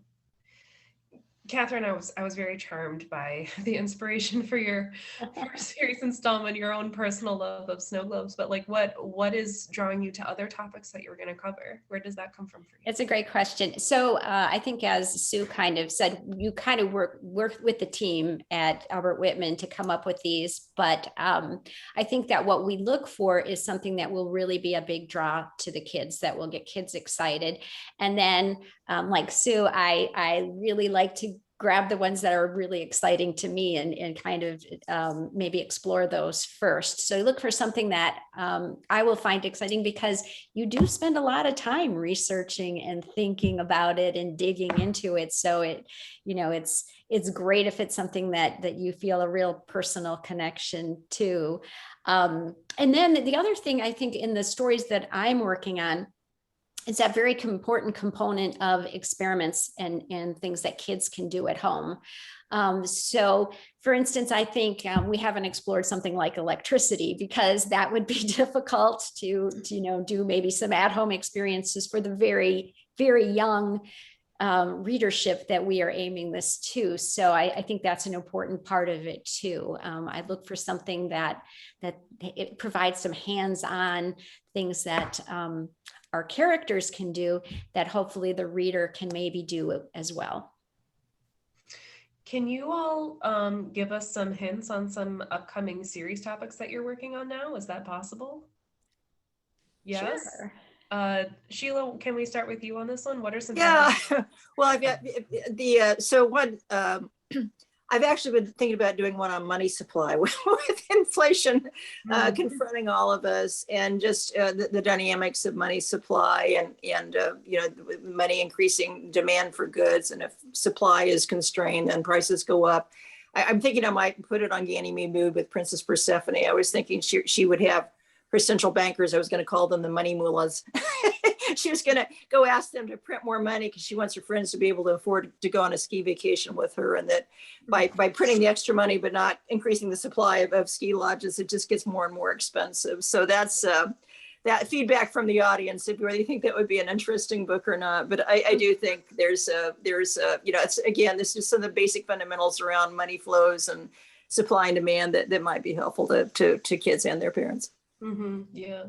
Catherine, I was very charmed by the inspiration for your first series installment, your own personal love of snow globes. But like, what is drawing you to other topics that you're going to cover? Where does that come from for you?
It's a great question. So I think, as Sue kind of said, you kind of work with the team at Albert Whitman to come up with these. But I think that what we look for is something that will really be a big draw to the kids, that will get kids excited. And then like Sue, I really like to grab the ones that are really exciting to me and kind of maybe explore those first. So look for something that I will find exciting, because you do spend a lot of time researching and thinking about it and digging into it. So it's great if it's something that you feel a real personal connection to. And then the other thing I think in the stories that I'm working on, it's that very important component of experiments and things that kids can do at home. So for instance, I think we haven't explored something like electricity, because that would be difficult to do maybe some at-home experiences for the very, very young readership that we are aiming this to. So I think that's an important part of it too. I look for something that it provides some hands-on things that our characters can do, that hopefully the reader can maybe do as well.
Can you all give us some hints on some upcoming series topics that you're working on now? Is that possible? Yes.
Sure.
Sheila, can we start with you on this one? What are some?
Yeah, well, I've got I've actually been thinking about doing one on money supply with inflation confronting all of us, and just the dynamics of money supply and money increasing demand for goods, and if supply is constrained, then prices go up. I'm thinking I might put it on Ganymede Mood with Princess Persephone. I was thinking she would have her central bankers. I was going to call them the money mullahs. She was going to go ask them to print more money because she wants her friends to be able to afford to go on a ski vacation with her. And that by printing the extra money, but not increasing the supply of ski lodges, it just gets more and more expensive. So that's that feedback from the audience, if whether you think that would be an interesting book or not. But I do think there's it's, again, this is some of the basic fundamentals around money flows and supply and demand that might be helpful to kids and their parents.
Mm-hmm. Yeah.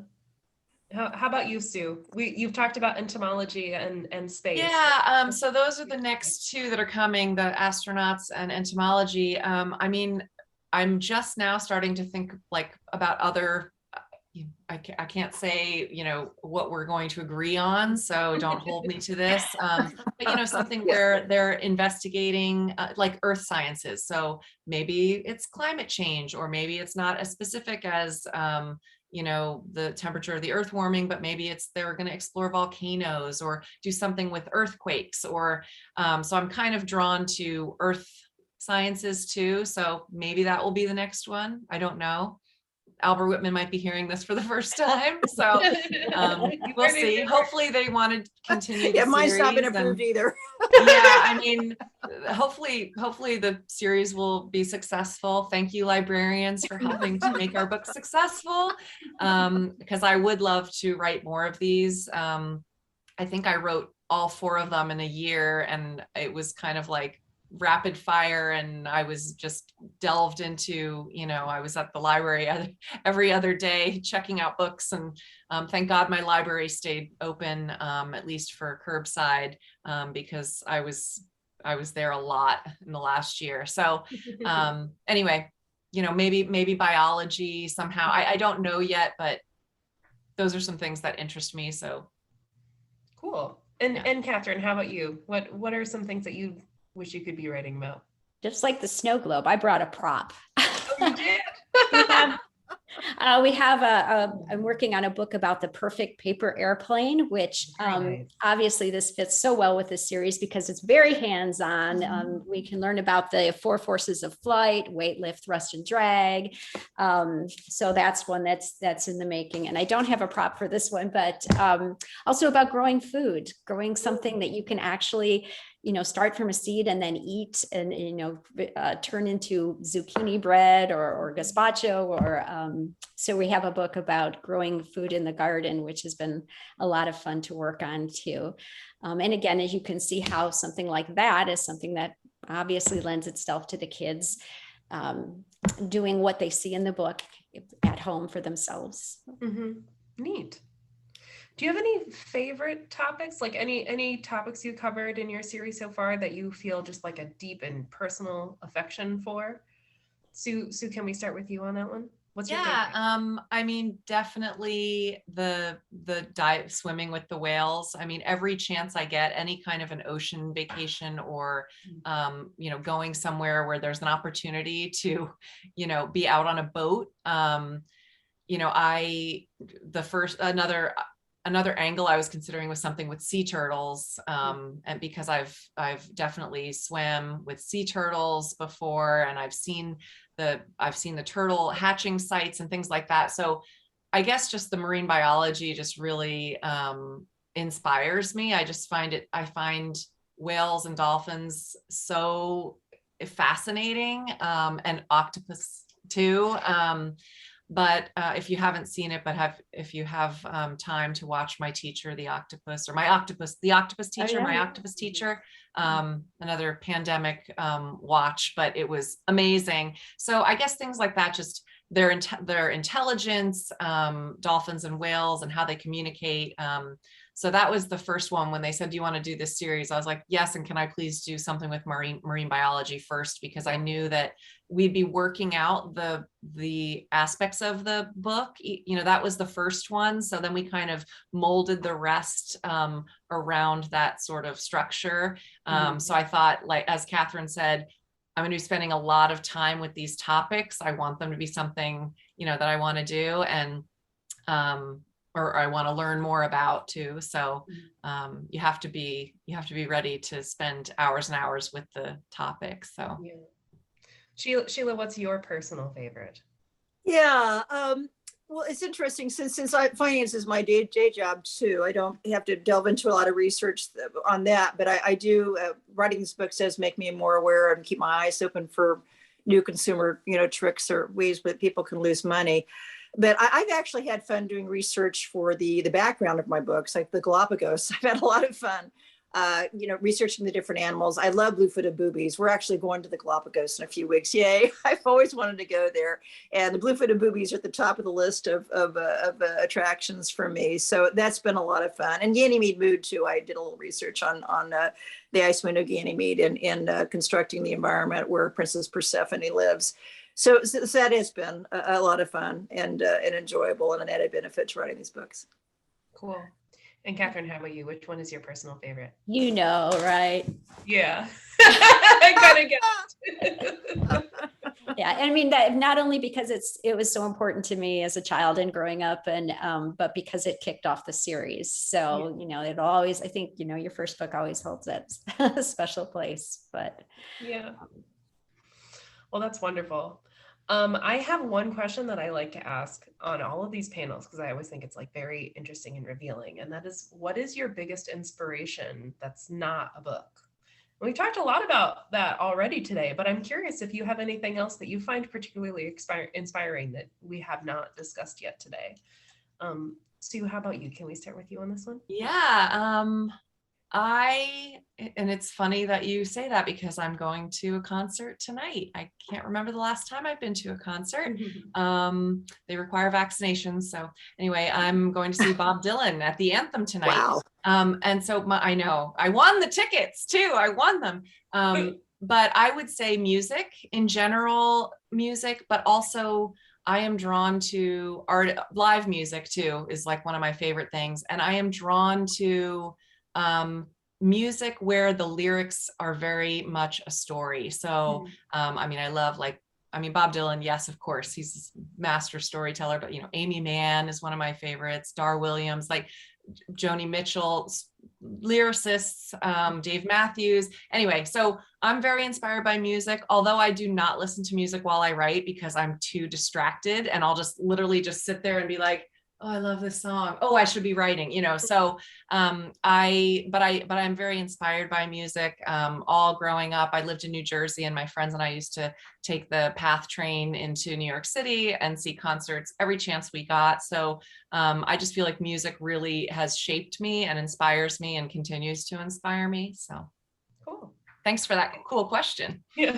How about you, Sue? You've talked about entomology and space.
Yeah, so those are the next two that are coming, the astronauts and entomology. I mean, I'm just now starting to think about other, I can't say, what we're going to agree on, so don't hold me to this. But, something where they're investigating like earth sciences. So maybe it's climate change, or maybe it's not as specific as, the temperature of the earth warming, but maybe they're going to explore volcanoes or do something with earthquakes, or so I'm kind of drawn to earth sciences too. So maybe that will be the next one. I don't know. Albert Whitman might be hearing this for the first time, so we'll see. Hopefully they want to continue the
mine's not been approved either.
Yeah, I mean, hopefully the series will be successful. Thank you, librarians, for helping to make our book successful, because I would love to write more of these. I think I wrote all 4 of them in a year, and it was kind of like rapid fire, and I was just delved into, I was at the library every other day checking out books, and thank God my library stayed open, at least for curbside, because I was there a lot in the last year. So anyway, maybe biology somehow. I don't know yet, but those are some things that interest me. So
cool. And Catherine, how about you? What are some things that you wish you could be writing about?
Just like the snow globe, I brought a prop.
Oh, you did?
I'm working on a book about the perfect paper airplane, which obviously this fits so well with this series because it's very hands-on. We can learn about the 4 forces of flight: weight, lift, thrust, and drag. So that's one that's in the making. And I don't have a prop for this one, but also about growing food, growing something that you can actually start from a seed and then eat and, turn into zucchini bread or gazpacho, or so we have a book about growing food in the garden, which has been a lot of fun to work on too. And again, as you can see how something like that is something that obviously lends itself to the kids doing what they see in the book at home for themselves.
Mm-hmm. Neat. Do you have any favorite topics, like any topics you covered in your series so far that you feel just like a deep and personal affection for? Sue, can we start with you on that one? What's your favorite?
I mean, definitely the dive swimming with the whales. I mean, every chance I get, any kind of an ocean vacation or, going somewhere where there's an opportunity to, be out on a boat. Another angle I was considering was something with sea turtles, and because I've definitely swam with sea turtles before, and I've seen the turtle hatching sites and things like that. So I guess just the marine biology just really inspires me. I find whales and dolphins so fascinating, and octopus too. But if you haven't seen it, if you have time to watch My Teacher, the Octopus, or the Octopus Teacher, My Octopus Teacher, another pandemic watch, but it was amazing. So I guess things like that, just their intelligence, dolphins and whales, and how they communicate. So that was the first one. When they said, do you want to do this series? I was like, yes. And can I please do something with marine biology first? Because I knew that we'd be working out the aspects of the book. That was the first one. So then we kind of molded the rest around that sort of structure. So I thought, like, as Catherine said, I'm going to be spending a lot of time with these topics. I want them to be something, that I want to do, and or I want to learn more about too. So you have to be ready to spend hours and hours with the topic. So
Sheila, what's your personal favorite?
Yeah, well, it's interesting since finance is my day job too. I don't have to delve into a lot of research on that, but I do. Writing these books does make me more aware and keep my eyes open for new consumer, tricks or ways that people can lose money. But I've actually had fun doing research for the background of my books, like the Galapagos. I've had a lot of fun, researching the different animals. I love blue-footed boobies. We're actually going to the Galapagos in a few weeks. Yay. I've always wanted to go there. And the blue-footed boobies are at the top of the list of attractions for me. So that's been a lot of fun. And Ganymede Mood too. I did a little research on the ice window Ganymede and constructing the environment where Princess Persephone lives. So that has been a lot of fun and enjoyable, and an added benefit to writing these books.
Cool. And Catherine, how about you? Which one is your personal favorite?
Right?
Yeah. I gotta get it.
Yeah, I mean that not only because it was so important to me as a child and growing up, and but because it kicked off the series. So it always, I think your first book always holds that special place. But
yeah. Well, that's wonderful. I have one question that I like to ask on all of these panels, because I always think it's like very interesting and revealing. And that is, what is your biggest inspiration that's not a book? We talked a lot about that already today, but I'm curious if you have anything else that you find particularly inspiring that we have not discussed yet today. Sue, how about you? Can we start with you on this one?
Yeah. And it's funny that you say that, because I'm going to a concert tonight. I can't remember the last time I've been to a concert. They require vaccinations. So anyway, I'm going to see Bob Dylan at the Anthem tonight.
Wow.
And so I know I won the tickets too. I won them. But I would say music in general, but also I am drawn to art. Live music too is like one of my favorite things. And I am drawn to music where the lyrics are very much a story. So, I love Bob Dylan, yes, of course, he's a master storyteller, but Amy Mann is one of my favorites, Dar Williams, like Joni Mitchell, lyricists, Dave Matthews. Anyway, so I'm very inspired by music, although I do not listen to music while I write because I'm too distracted, and I'll just literally just sit there and be like, oh, I love this song. Oh, I should be writing, so but I'm very inspired by music. All growing up, I lived in New Jersey, and my friends and I used to take the PATH train into New York City and see concerts every chance we got. So I just feel like music really has shaped me and inspires me and continues to inspire me. So
cool.
Thanks for that cool question.
Yeah.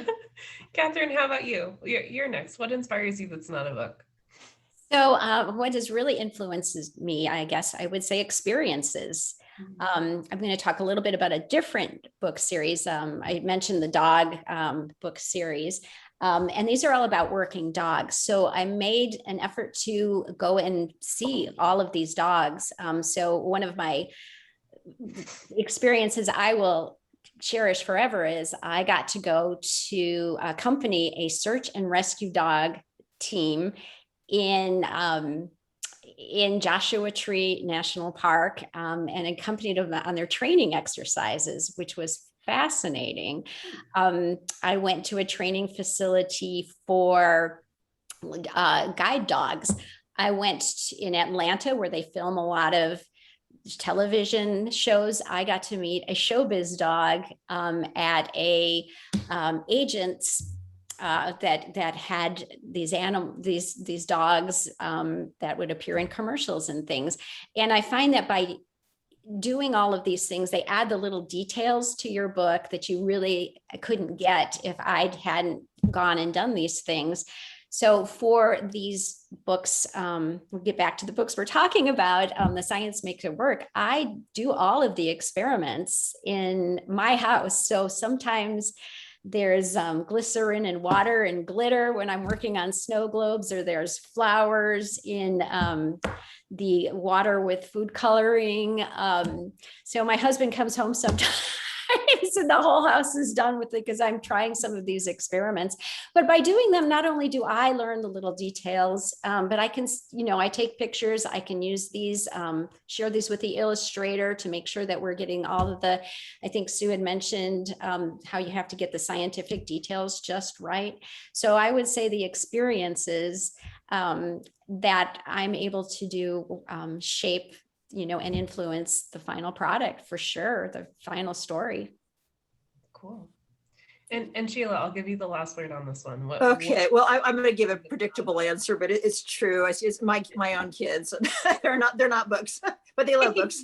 Catherine, how about you? You're next. What inspires you that's not a book?
So what has really influences me, I guess I would say experiences. I'm going to talk a little bit about a different book series. I mentioned the dog book series, and these are all about working dogs. So I made an effort to go and see all of these dogs. So one of my experiences I will cherish forever is I got to go to accompany a search and rescue dog team in Joshua Tree National Park, and accompanied them on their training exercises, which was fascinating. I went to a training facility for guide dogs. I went in Atlanta, where they film a lot of television shows. I got to meet a showbiz dog at a agent's that had these dogs that would appear in commercials and things. And I find that by doing all of these things, they add the little details to your book that you really couldn't get if I hadn't gone and done these things. So for these books, we'll get back to the books we're talking about, The Science Makes It Work. I do all of the experiments in my house. So sometimes there's glycerin and water and glitter when I'm working on snow globes, or there's flowers in the water with food coloring. So my husband comes home sometimes and the whole house is done with it because I'm trying some of these experiments. But by doing them, not only do I learn the little details, but I can, I take pictures, I can use these, share these with the illustrator to make sure that we're getting all of the, I think Sue had mentioned how you have to get the scientific details just right. So I would say the experiences that I'm able to do shape and influence the final product for sure, the final story.
Cool. And Sheila, I'll give you the last word on this one.
Okay, well, I'm going to give a predictable answer, but it's true. It's my own kids. they're not books, but they love books.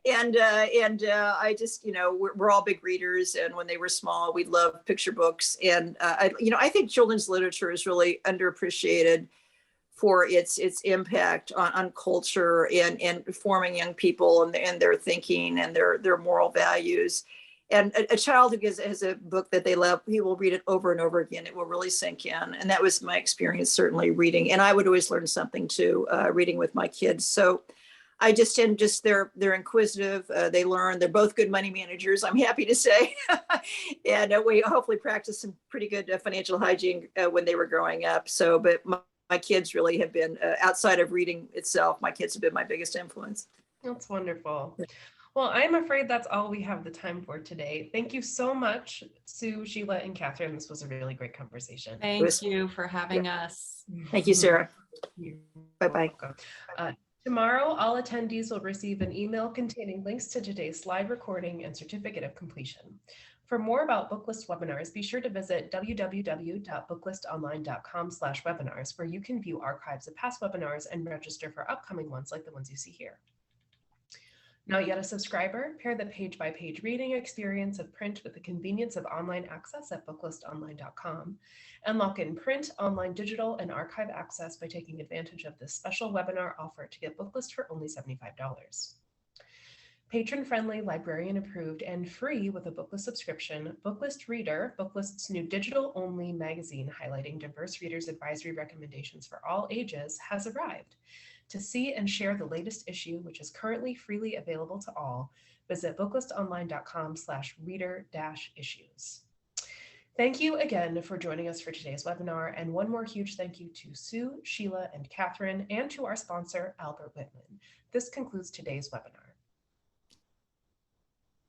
And I just, we're all big readers. And when they were small, we loved picture books. And I think children's literature is really underappreciated for its impact on culture and forming young people and their thinking and their moral values. And a child who has a book that they love, he will read it over and over again. It will really sink in. And that was my experience, certainly reading. And I would always learn something too, reading with my kids. So I just they're inquisitive. They learn. They're both good money managers, I'm happy to say. And we hopefully practiced some pretty good financial hygiene when they were growing up. So, but my kids really have been, outside of reading itself, my kids have been my biggest influence.
That's wonderful. Well, I'm afraid that's all we have the time for today. Thank you so much, Sue, Sheila, and Catherine. This was a really great conversation.
Thank you for having us.
Thank you, Sarah. Bye-bye.
Tomorrow, all attendees will receive an email containing links to today's slide recording and certificate of completion. For more about Booklist webinars, be sure to visit www.booklistonline.com/webinars, where you can view archives of past webinars and register for upcoming ones like the ones you see here. Not yet a subscriber? Pair the page-by-page reading experience of print with the convenience of online access at booklistonline.com, and lock in print, online, digital, and archive access by taking advantage of this special webinar offer to get Booklist for only $75. Patron-friendly, librarian-approved, and free with a Booklist subscription, Booklist Reader, Booklist's new digital-only magazine highlighting diverse readers' advisory recommendations for all ages, has arrived. To see and share the latest issue, which is currently freely available to all, visit booklistonline.com/reader-issues. Thank you again for joining us for today's webinar, and one more huge thank you to Sue, Sheila, and Catherine, and to our sponsor, Albert Whitman. This concludes today's webinar.